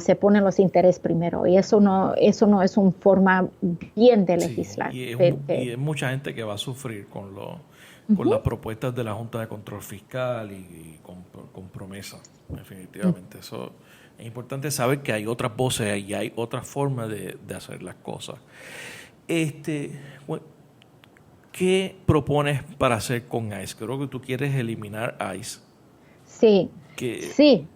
Se ponen los intereses primero, y eso no es una forma bien de legislar. Y es mucha gente que va a sufrir con las propuestas de la Junta de Control Fiscal y con promesa, definitivamente. Eso es importante saber que hay otras voces y hay otras formas de hacer las cosas. ¿Qué propones para hacer con ICE? Creo que tú quieres eliminar ICE. Sí.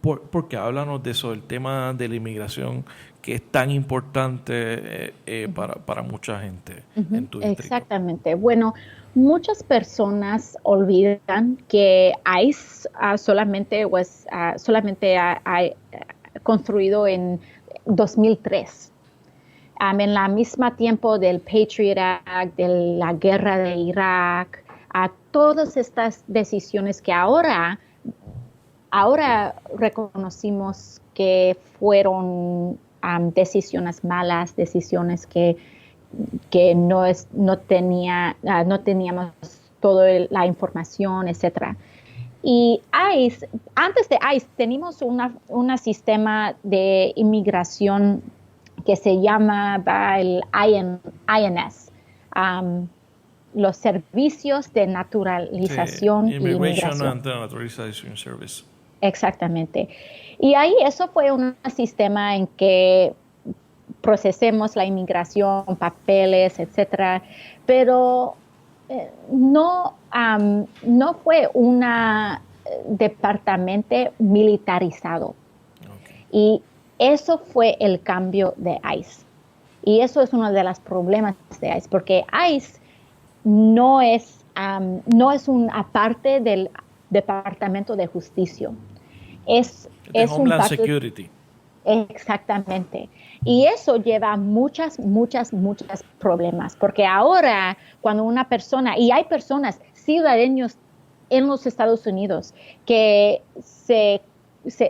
Porque háblanos de eso, el tema de la inmigración, que es tan importante para mucha gente en tu distrito. Exactamente. Bueno, muchas personas olvidan que ICE solamente ha construido en 2003. En la misma tiempo del Patriot Act, de la guerra de Irak, todas estas decisiones que ahora reconocimos que fueron decisiones malas, decisiones que no teníamos toda la información, etcétera. Y ICE, antes de ICE, teníamos un sistema de inmigración que se llama el INS, los servicios de naturalización y Immigration inmigración. and Naturalization Service. Exactamente. Y ahí eso fue un sistema en que procesemos la inmigración, papeles, etcétera, pero no fue un departamento militarizado. Okay. Y eso fue el cambio de ICE. Y eso es uno de los problemas de ICE, porque ICE no es una parte del Departamento de Justicia. Es un Homeland pacto. Security. Exactamente. Y eso lleva muchas problemas, porque ahora cuando una persona, y hay personas, ciudadanos en los Estados Unidos, que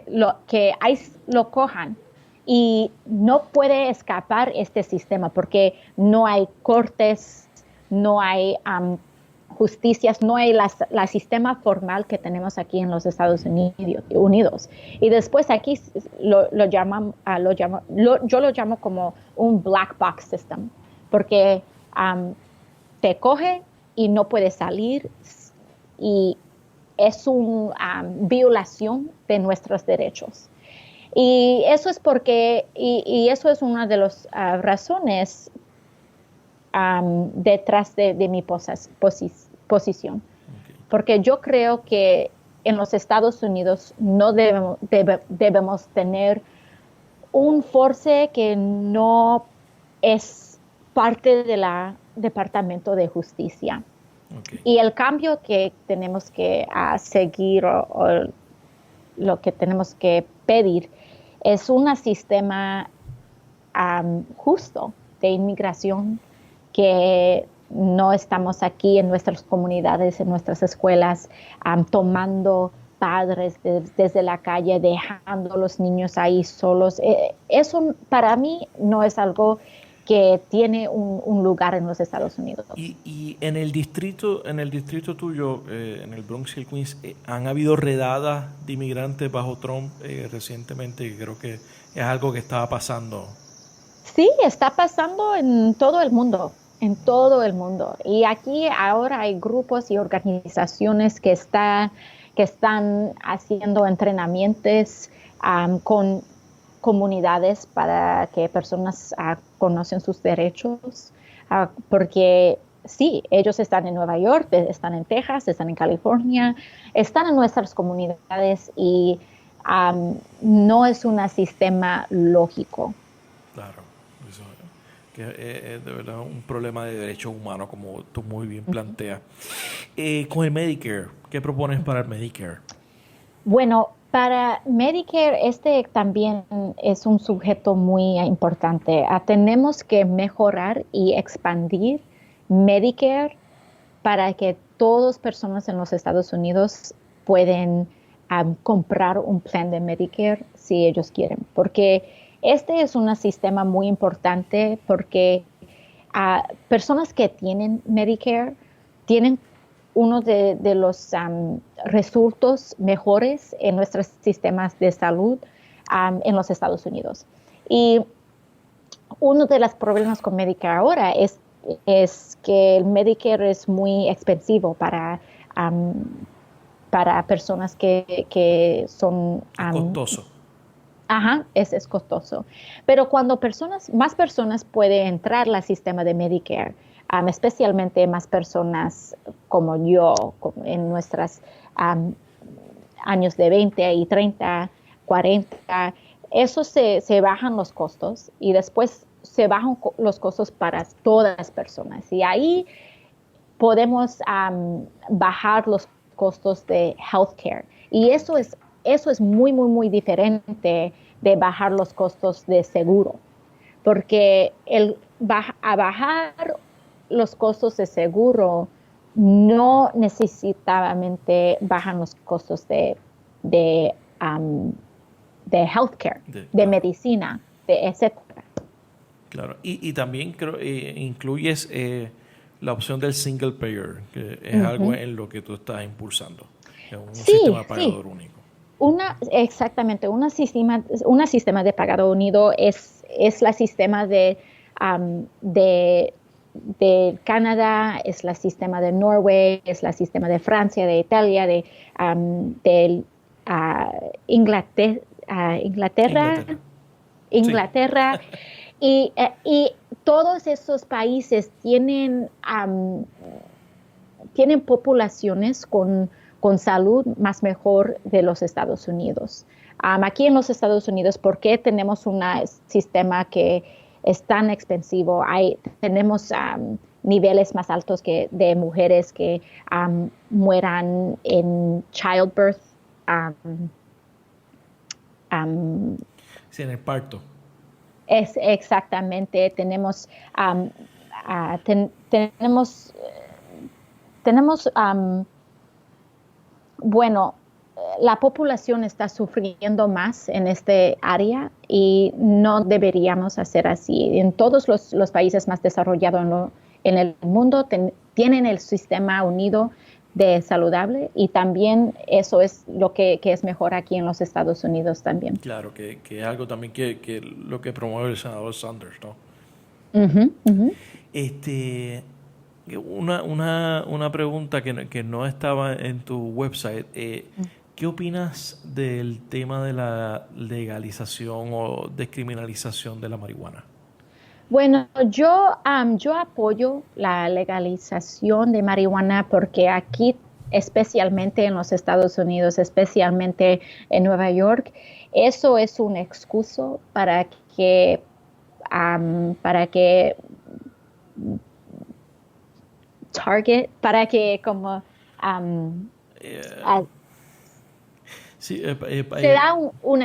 lo cojan y no puede escapar este sistema porque no hay cortes, no hay justicias, no hay la sistema formal que tenemos aquí en los Estados Unidos. Y después aquí yo lo llamo como un black box system, porque te coge y no puede salir y es una violación de nuestros derechos. Y eso es porque, y eso es una de las razones detrás de mi posición. Okay. Porque yo creo que en los Estados Unidos no debemos tener un force que no es parte del Departamento de Justicia. Okay. Y el cambio que tenemos que seguir o lo que tenemos que pedir es un sistema justo de inmigración, que no estamos aquí en nuestras comunidades, en nuestras escuelas, tomando padres desde la calle, dejando a los niños ahí solos. Eso para mí no es algo que tiene un lugar en los Estados Unidos. Y en el distrito tuyo, en el Bronx y el Queens, han habido redadas de inmigrantes bajo Trump recientemente, que creo que es algo que estaba pasando. Sí, está pasando en todo el mundo. En todo el mundo. Y aquí ahora hay grupos y organizaciones que están haciendo entrenamientos con comunidades para que personas conozcan sus derechos, porque sí, ellos están en Nueva York, están en Texas, están en California, están en nuestras comunidades y no es un sistema lógico. Claro, eso que es de verdad un problema de derechos humanos, como tú muy bien planteas. Con el Medicare, ¿qué propones para el Medicare? Bueno, para Medicare, este también es un sujeto muy importante. Tenemos que mejorar y expandir Medicare para que todas personas en los Estados Unidos pueden comprar un plan de Medicare si ellos quieren, porque este es un sistema muy importante porque personas que tienen Medicare tienen uno de los resultados mejores en nuestros sistemas de salud en los Estados Unidos. Y uno de los problemas con Medicare ahora es que el Medicare es muy expensivo para personas que son... Es costoso. Ajá, es costoso. Pero cuando más personas pueden entrar al sistema de Medicare, especialmente más personas como yo, en nuestros años de 20 y 30, 40, eso se bajan los costos y después se bajan los costos para todas las personas. Y ahí podemos bajar los costos de healthcare. Y eso es muy diferente de bajar los costos de seguro, porque a bajar los costos de seguro no necesariamente bajan los costos de healthcare, de medicina, etcétera. Claro, y también creo incluyes la opción del single payer, que es algo en lo que tú estás impulsando, un sistema pagador único. Exactamente, un sistema de pagado unido es el sistema de Canadá, es el sistema de Noruega, es el sistema de Francia, de Italia, de Inglaterra. Y todos esos países tienen poblaciones con salud más mejor de los Estados Unidos. Aquí en los Estados Unidos, ¿por qué tenemos un sistema que es tan expensivo? Tenemos niveles más altos de mujeres que mueran en childbirth. Sí, en el parto. Es exactamente, tenemos, bueno, la población está sufriendo más en este área y no deberíamos hacer así. En todos los países más desarrollados en el mundo tienen el sistema unido de saludable y también eso es lo que es mejor aquí en los Estados Unidos también. Claro, que es algo también que lo que promueve el senador Sanders, ¿no? Ujú, ujú. Este, una pregunta que no estaba en tu website. ¿Qué opinas del tema de la legalización o descriminalización de la marihuana? Bueno, yo apoyo la legalización de marihuana porque aquí, especialmente en los Estados Unidos, especialmente en Nueva York, eso es un excuso para que para que como Eh, ah, sí, se da un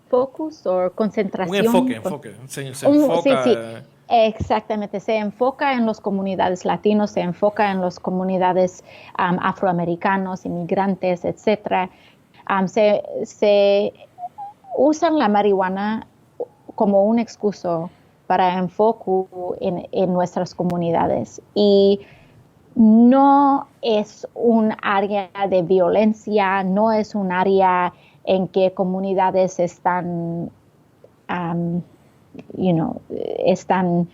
focus o un concentración. enfoque. Se enfoca. Sí, sí, exactamente. Se enfoca en las comunidades latinos, se enfoca en las comunidades afroamericanos, inmigrantes, etcétera. Se usan la marihuana como un excuso para enfoco en nuestras comunidades. Y no es un área de violencia, no es un área en que comunidades um, están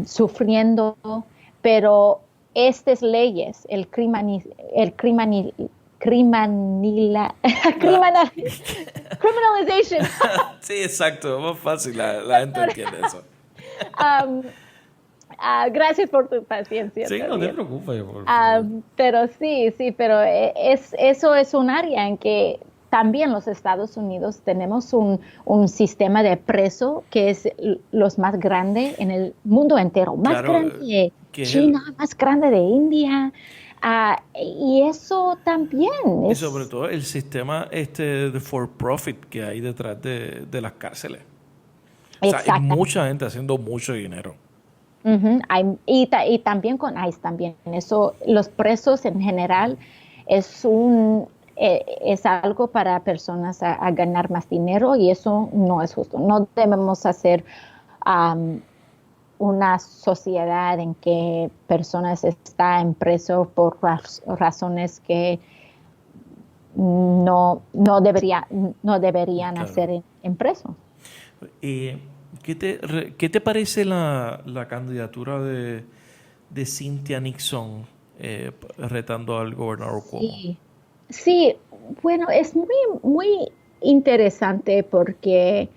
sufriendo, pero estas leyes, La- criminalization, sí, exacto, más fácil, la gente entiende eso. um, gracias por tu paciencia Sí, no te también. preocupes, por favor. Pero sí, pero eso es un área en que también los Estados Unidos tenemos un sistema de preso que es los más grande en el mundo entero, más Claro, grande de que es China, más grande de India. Y eso también y sobre es todo el sistema de for profit que hay detrás de las cárceles. O sea, hay exacta. mucha gente haciendo mucho dinero. Ujú, y también con ICE también. Eso, los presos en general es es algo para personas a ganar más dinero y eso no es justo. No debemos hacer um, una sociedad en que personas están preso por razones que no deberían Claro. hacer en preso. Eh, ¿Qué te parece la candidatura de Cynthia Nixon retando al gobernador Cuomo? Sí, sí, bueno, es muy interesante porque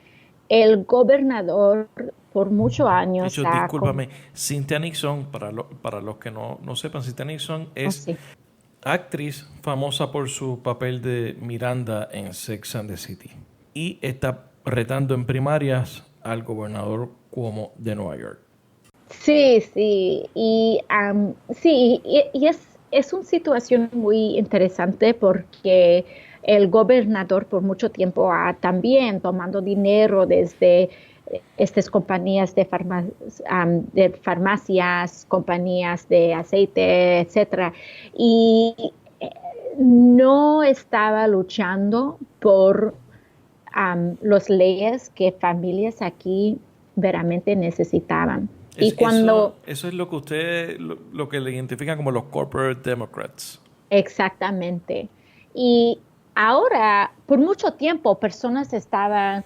el gobernador por muchos De años hecho, discúlpame, Cynthia Nixon, para los que no sepan, Cynthia Nixon oh, es sí, actriz famosa por su papel de Miranda en Sex and the City. Y está retando en primarias al gobernador Cuomo de Nueva York. sí, sí, sí, y es una situación muy interesante porque el gobernador por mucho tiempo ha también tomando dinero desde estas compañías de farmacias, compañías de aceite, etcétera, y no estaba luchando por las leyes que familias aquí veramente necesitaban. Y cuando, Eso es lo que usted, lo que le identifican como los corporate democrats. exactamente. Y ahora, por mucho tiempo, personas estaban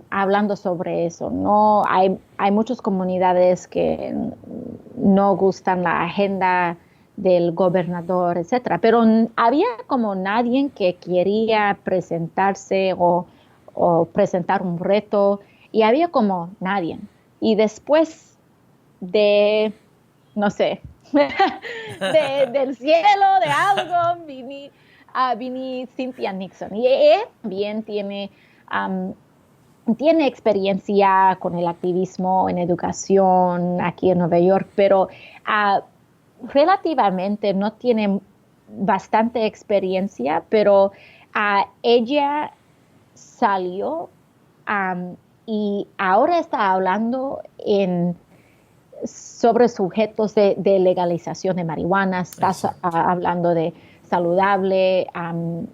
hablando sobre eso. No, hay muchas comunidades que no gustan la agenda del gobernador, etcétera. Pero había como nadie que quería presentarse o presentar un reto y había como nadie. Y después de, no sé, del cielo, de algo, vini Cynthia Nixon. Y ella también tiene experiencia con el activismo en educación aquí en Nueva York, pero relativamente no tiene bastante experiencia, pero ella salió y ahora está hablando sobre sujetos de legalización de marihuana, está hablando de saludable,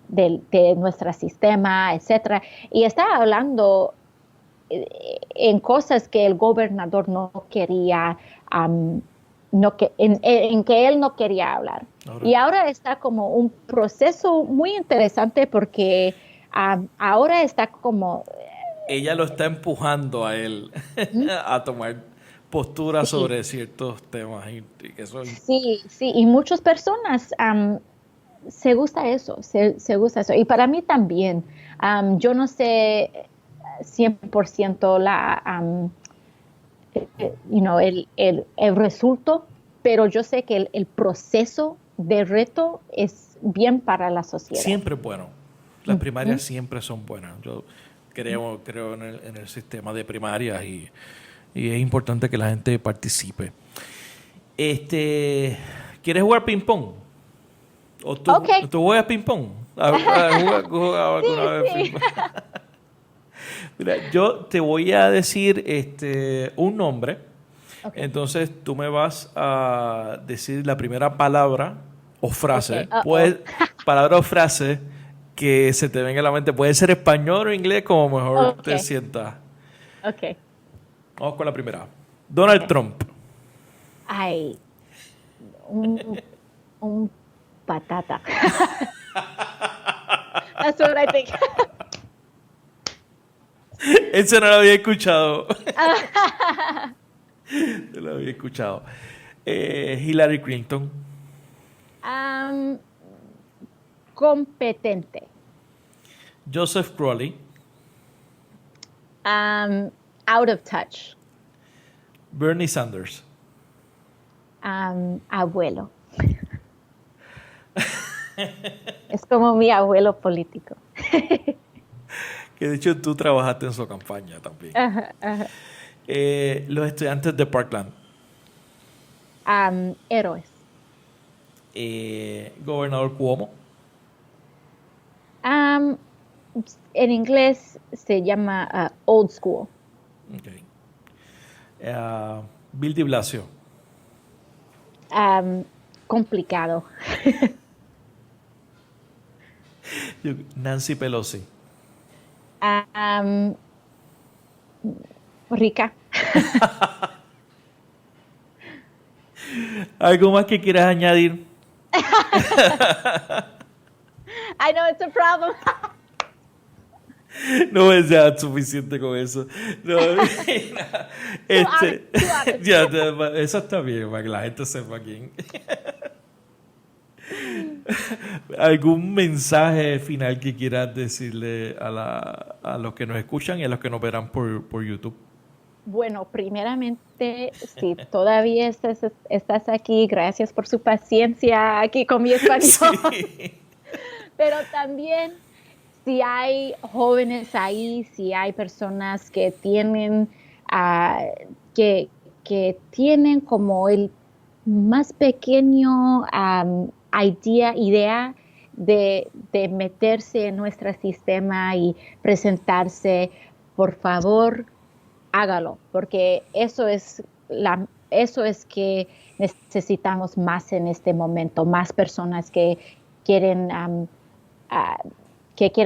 de nuestro sistema, etcétera, y está hablando en cosas que el gobernador no quería, en que él no quería hablar. Y ahora está como un proceso muy interesante porque ahora está como... Ella lo está empujando a él a tomar postura sobre ciertos temas. Sí, y muchas personas se gusta eso, se gusta eso. Y para mí también, yo no sé 100% el resultado, pero yo sé que el proceso de reto es bien para la sociedad. Siempre es bueno. Las primarias siempre son buenas. Yo creo en el sistema de primarias y es importante que la gente participe. ¿Quieres jugar ping-pong? ¿O tú juegas ping-pong? Sí. Mira, yo te voy a decir un nombre. Okay. Entonces tú me vas a decir la primera palabra o frase. Okay. Palabra o frase que se te venga a la mente. Puede ser español o inglés, como mejor te sientas. Ok. Vamos con la primera. Donald Trump. Ay, un patata. That's what I think. Ese no lo había escuchado. No lo había escuchado. Hillary Clinton. Competente. Joseph Crowley. Out of touch. Bernie Sanders. Abuelo. Es como mi abuelo político. Que de hecho tú trabajaste en su campaña también. Ajá. Los estudiantes de Parkland. Héroes. Gobernador Cuomo. En inglés se llama old school. Okay. Bill de Blasio. Complicado. Nancy Pelosi. Rica. ¿Algo más que quieras añadir? I know it's a problem. No es ya suficiente con eso. No, ya, eso está bien, para que la gente sepa quién. ¿Algún mensaje final que quieras decirle a los que nos escuchan y a los que nos verán por YouTube? Bueno, primeramente, si todavía estás aquí, gracias por su paciencia aquí con mi español. Sí. Pero también, si hay jóvenes ahí, si hay personas que tienen, que tienen como el más pequeño idea de meterse en nuestro sistema y presentarse, por favor, hágalo, porque eso es que necesitamos más en este momento, más personas que quieren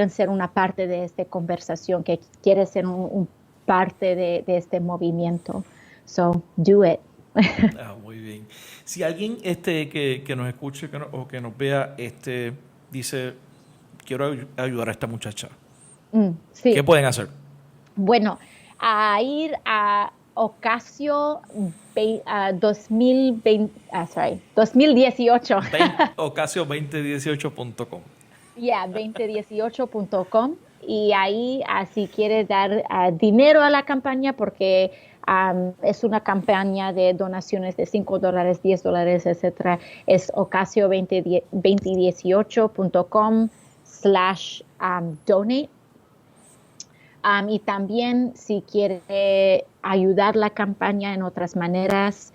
ser una parte de esta conversación, que quieren ser un parte de este movimiento. So, do it. Muy bien. Si alguien que nos escuche o que nos vea dice, quiero ayudar a esta muchacha, sí. ¿Qué pueden hacer? Bueno, a ir a Ocasio 2018. Ocasio2018.com. Yeah, 2018.com. Y ahí, si quiere dar dinero a la campaña, porque es una campaña de donaciones de $5, $10, etcétera, es ocasio2018.com/donate. Y también, si quiere ayudar la campaña en otras maneras,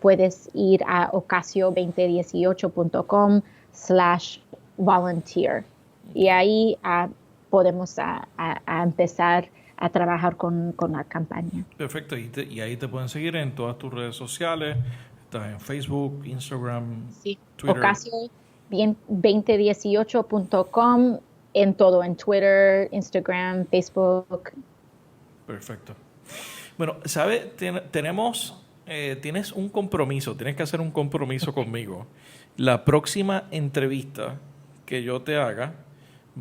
puedes ir a ocasio2018.com/volunteer. Y ahí podemos a empezar a trabajar con la campaña. Perfecto, y ahí te pueden seguir en todas tus redes sociales, estás en Facebook, Instagram, sí. Twitter. Ocasio2018.com, en todo, en Twitter, Instagram, Facebook. Perfecto. Bueno, ¿sabes? Tienes un compromiso, tienes que hacer un compromiso conmigo. La próxima entrevista que yo te haga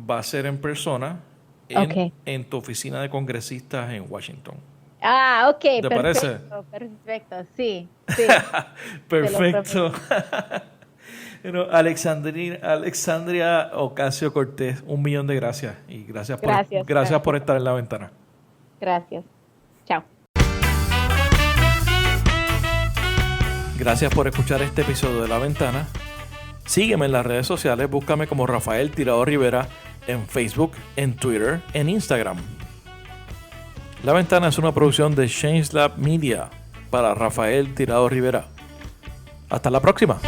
va a ser en persona en tu oficina de congresistas en Washington. Ok, ¿Te parece? Perfecto, sí. Perfecto. Bueno, Alexandria Ocasio-Cortez, 1,000,000 de gracias. Y gracias por estar en La Ventana. Gracias. Chao. Gracias por escuchar este episodio de La Ventana. Sígueme en las redes sociales, búscame como Rafael Tirado Rivera en Facebook, en Twitter, en Instagram. La Ventana es una producción de ChangeLab Media para Rafael Tirado Rivera. Hasta la próxima.